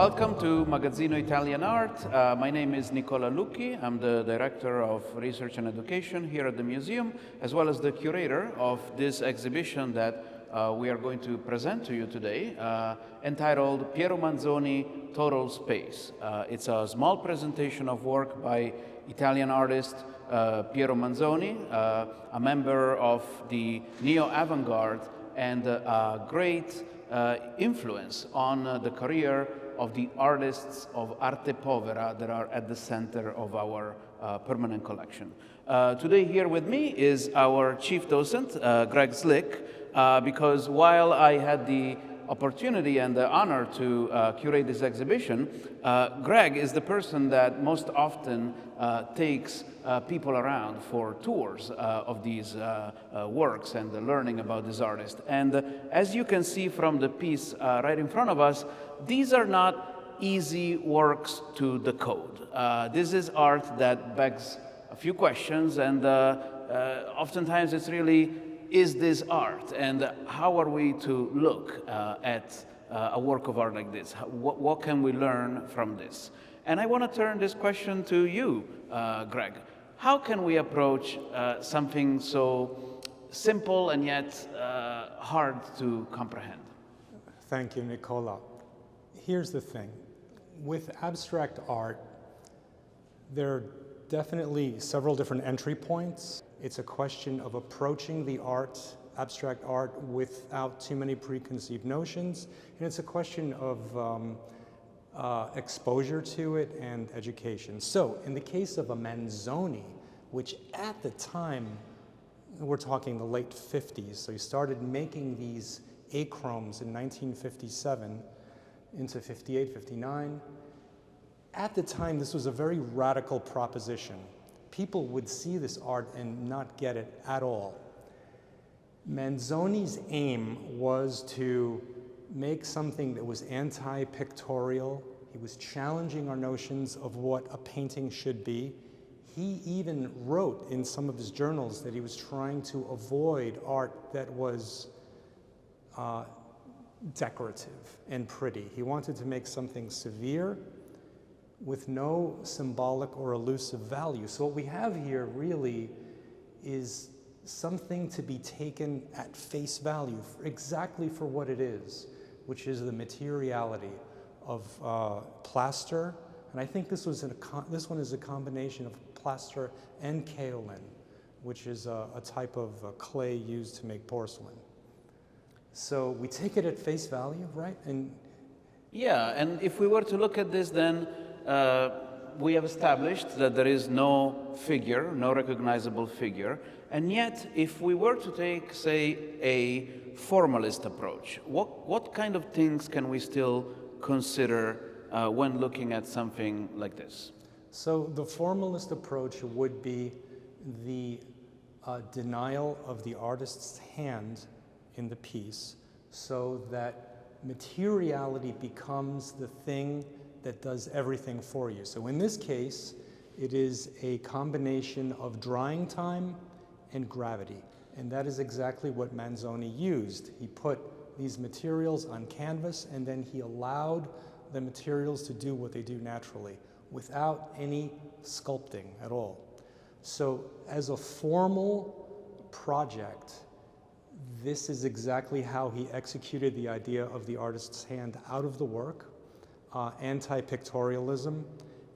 Welcome to Magazzino Italian Art. My name is Nicola Lucchi. I'm the Director of Research and Education here at the museum, as well as the curator of this exhibition that we are going to present to you today, entitled Piero Manzoni, Total Space. It's a small presentation of work by Italian artist Piero Manzoni, a member of the neo-avant-garde and a great influence on the career of the artists of Arte Povera that are at the center of our permanent collection. Today here with me is our chief docent, Greg Slick, because while I had the opportunity and the honor to curate this exhibition, Greg is the person that most often takes people around for tours of these works and the learning about this artist. And as you can see from the piece right in front of us, these are not easy works to decode. This is art that begs a few questions, and oftentimes it's really, is this art? And how are we to look at a work of art like this? What can we learn from this? And I want to turn this question to you, Greg. How can we approach something so simple and yet hard to comprehend? Thank you, Nicola. Here's the thing. With abstract art, there are definitely several different entry points. It's a question of approaching the art, abstract art, without too many preconceived notions. And it's a question of exposure to it and education. So in the case of a Manzoni, which at the time, we're talking the late 50s, so he started making these achromes in 1957 into 58, 59. At the time, this was a very radical proposition. People would see this art and not get it at all. Manzoni's aim was to make something that was anti-pictorial. He was challenging our notions of what a painting should be. He even wrote in some of his journals that he was trying to avoid art that was decorative and pretty. He wanted to make something severe with no symbolic or elusive value. So what we have here really is something to be taken at face value exactly for what it is, which is the materiality of plaster. And I think this one is a combination of plaster and kaolin, which is a type of clay used to make porcelain. So we take it at face value, right? And yeah, and if we were to look at this, then we have established that there is no figure, no recognizable figure. And yet, if we were to take, say, a formalist approach, what kind of things can we still consider when looking at something like this? So the formalist approach would be the denial of the artist's hand in the piece so that materiality becomes the thing that does everything for you. So in this case, it is a combination of drying time and gravity. And that is exactly what Manzoni used. He put these materials on canvas and then he allowed the materials to do what they do naturally without any sculpting at all. So as a formal project, this is exactly how he executed the idea of the artist's hand out of the work, anti-pictorialism,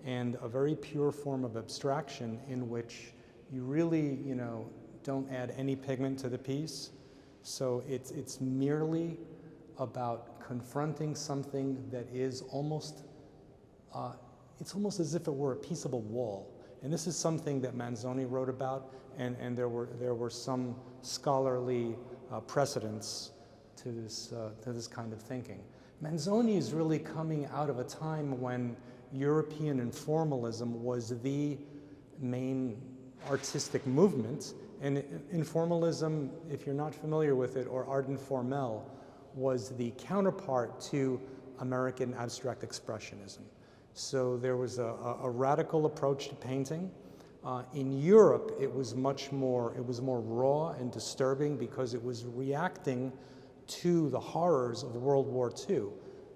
and a very pure form of abstraction in which you really, don't add any pigment to the piece. So it's merely about confronting something that is almost, it's almost as if it were a piece of a wall. And this is something that Manzoni wrote about, and there were some scholarly precedents to this kind of thinking. Manzoni is really coming out of a time when European informalism was the main artistic movement. And informalism, if you're not familiar with it, or art informel, was the counterpart to American abstract expressionism. So there was a radical approach to painting. In Europe, it was more raw and disturbing because it was reacting to the horrors of World War II.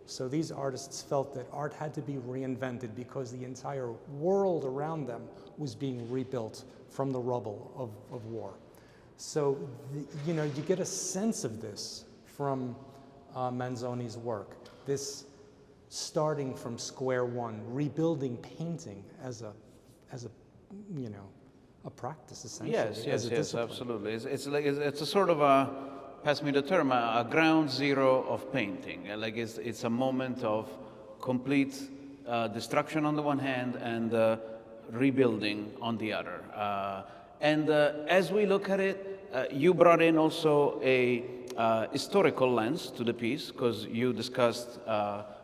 So these artists felt that art had to be reinvented because the entire world around them was being rebuilt from the rubble of war. So, you know, you get a sense of this from Manzoni's work, this starting from square one, rebuilding painting as a you know, a practice essentially. Yes, absolutely. It's a sort of a, pass me the term, a ground zero of painting. Like it's a moment of complete destruction on the one hand and rebuilding on the other. And as we look at it, you brought in also a historical lens to the piece, because you discussed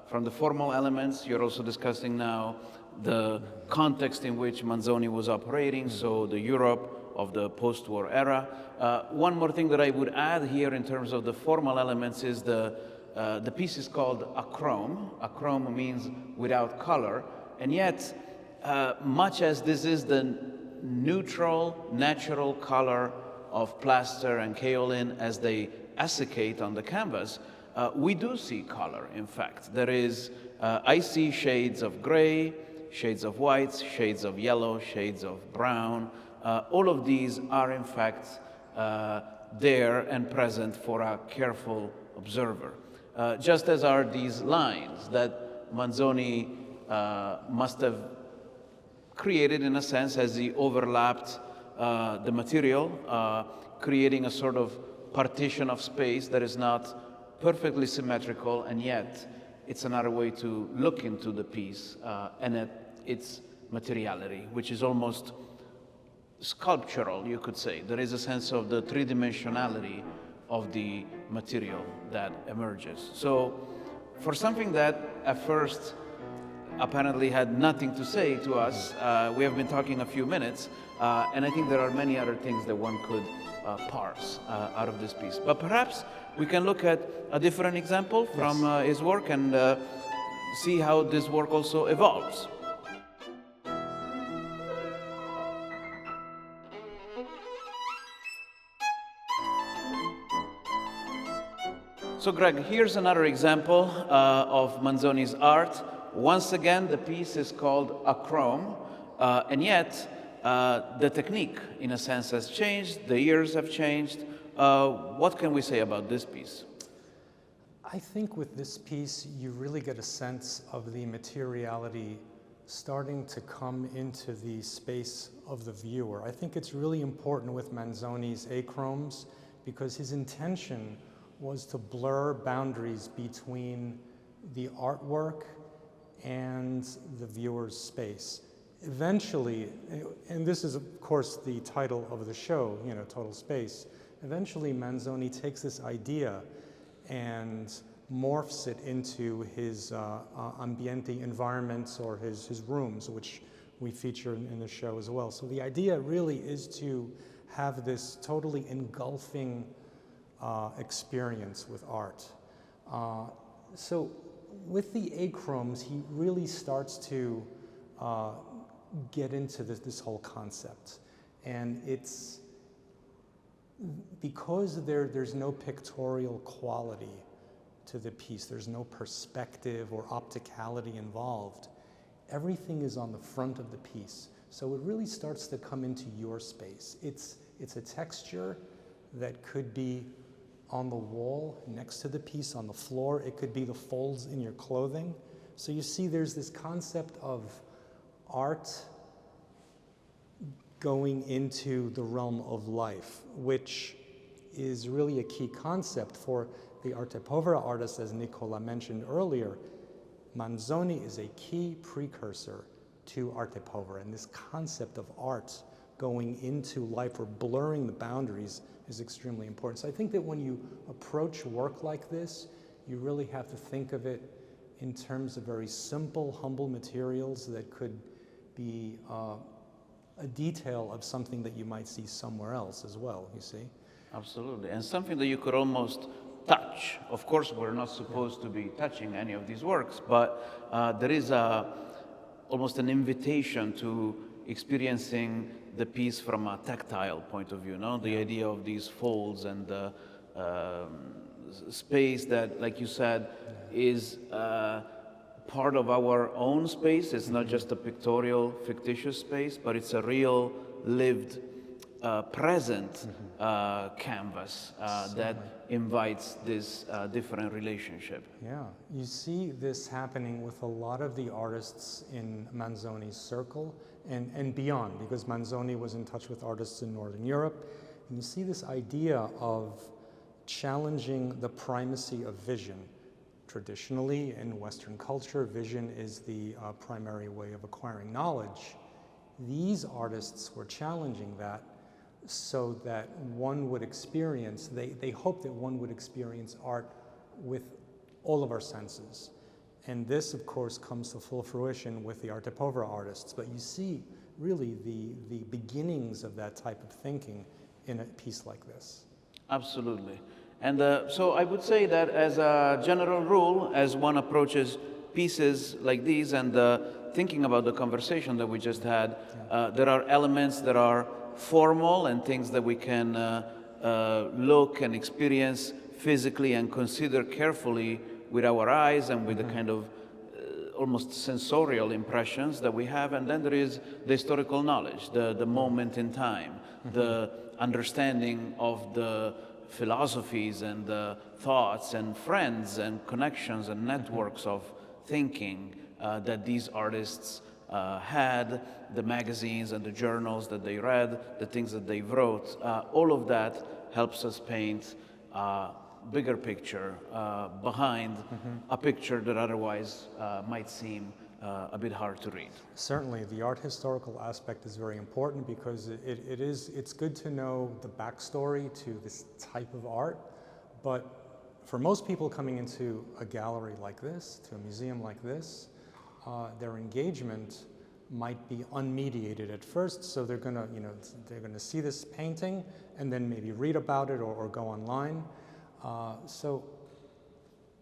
from the formal elements, you're also discussing now the context in which Manzoni was operating, so the Europe of the post-war era. One more thing that I would add here in terms of the formal elements is the piece is called achrome. Achrome means without color, and yet, much as this is the neutral, natural color of plaster and kaolin as they assicate on the canvas, we do see color, in fact. There is, I see shades of gray, shades of whites, shades of yellow, shades of brown. All of these are, in fact, there and present for a careful observer. Just as are these lines that Manzoni must have created, in a sense, as he overlapped the material, creating a sort of partition of space that is not perfectly symmetrical, and yet it's another way to look into the piece and at its materiality, which is almost sculptural, you could say. There is a sense of the three-dimensionality of the material that emerges. So for something that at first apparently had nothing to say to us, we have been talking a few minutes, and I think there are many other things that one could parse out of this piece. But perhaps we can look at a different example from his work and see how this work also evolves. So Greg, here's another example of Manzoni's art. Once again, the piece is called achrome, and yet the technique, in a sense, has changed, the years have changed. What can we say about this piece? I think with this piece, you really get a sense of the materiality starting to come into the space of the viewer. I think it's really important with Manzoni's achromes because his intention was to blur boundaries between the artwork and the viewer's space. Eventually, and this is of course the title of the show, you know, Total Space, eventually Manzoni takes this idea and morphs it into his ambiente environments or his rooms, which we feature in the show as well. So the idea really is to have this totally engulfing experience with art. So with the achromes, he really starts to get into this whole concept. And it's because there's no pictorial quality to the piece, there's no perspective or opticality involved, everything is on the front of the piece. So it really starts to come into your space. It's a texture that could be on the wall next to the piece, on the floor. It could be the folds in your clothing. So you see there's this concept of art going into the realm of life, which is really a key concept for the arte povera artists, as Nicola mentioned earlier. Manzoni is a key precursor to arte povera, and this concept of art going into life or blurring the boundaries is extremely important. So I think that when you approach work like this, you really have to think of it in terms of very simple, humble materials that could be a detail of something that you might see somewhere else as well, you see? Absolutely, and something that you could almost touch. Of course, we're not supposed to be touching any of these works, but there is almost an invitation to experiencing the piece from a tactile point of view, no? The idea of these folds and space that, like you said, is part of our own space. It's not just a pictorial, fictitious space, but it's a real, lived, present canvas that invites this different relationship. Yeah, you see this happening with a lot of the artists in Manzoni's circle and beyond, because Manzoni was in touch with artists in Northern Europe. And you see this idea of challenging the primacy of vision. Traditionally, in Western culture, vision is the primary way of acquiring knowledge. These artists were challenging that so that one would experience, they hoped that one would experience art with all of our senses. And this, of course, comes to full fruition with the Arte Povera artists. But you see, really, the beginnings of that type of thinking in a piece like this. Absolutely. And so I would say that as a general rule, as one approaches pieces like these and thinking about the conversation that we just had, there are elements that are formal and things that we can look and experience physically and consider carefully with our eyes and with the kind of almost sensorial impressions that we have. And then there is the historical knowledge, the moment in time, the understanding of the philosophies and the thoughts and friends and connections and networks of thinking that these artists had, the magazines and the journals that they read, the things that they wrote. All of that helps us paint a bigger picture behind a picture that otherwise might seem a bit hard to read. Certainly, the art historical aspect is very important because it's good to know the backstory to this type of art, but for most people coming into a gallery like this, to a museum like this, their engagement might be unmediated at first, so they're gonna see this painting and then maybe read about it or go online. So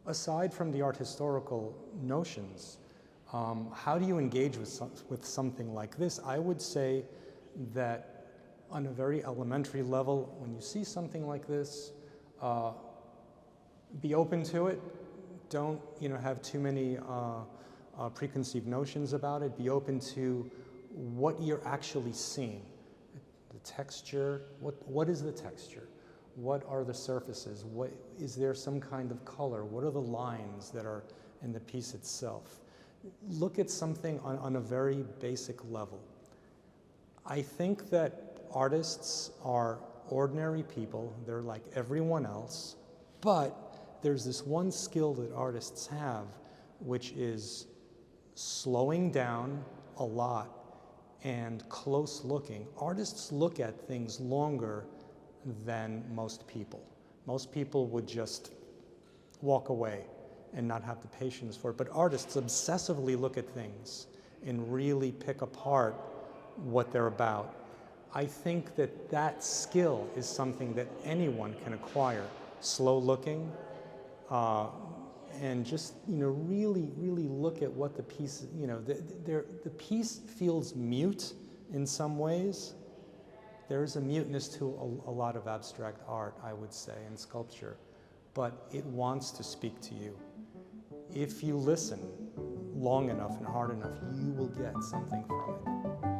aside from the art historical notions, how do you engage with something like this? I would say that on a very elementary level, when you see something like this, be open to it. Don't have too many preconceived notions about it. Be open to what you're actually seeing. The texture, what is the texture? What are the surfaces? Is there some kind of color? What are the lines that are in the piece itself? Look at something on a very basic level. I think that artists are ordinary people. They're like everyone else, but there's this one skill that artists have, which is slowing down a lot and close looking. Artists look at things longer than most people. Most people would just walk away and not have the patience for it. But artists obsessively look at things and really pick apart what they're about. I think that that skill is something that anyone can acquire. Slow looking, and just really look at what the piece, the piece feels mute in some ways. There's a muteness to a lot of abstract art, I would say, and sculpture, but it wants to speak to you. If you listen long enough and hard enough, you will get something from it.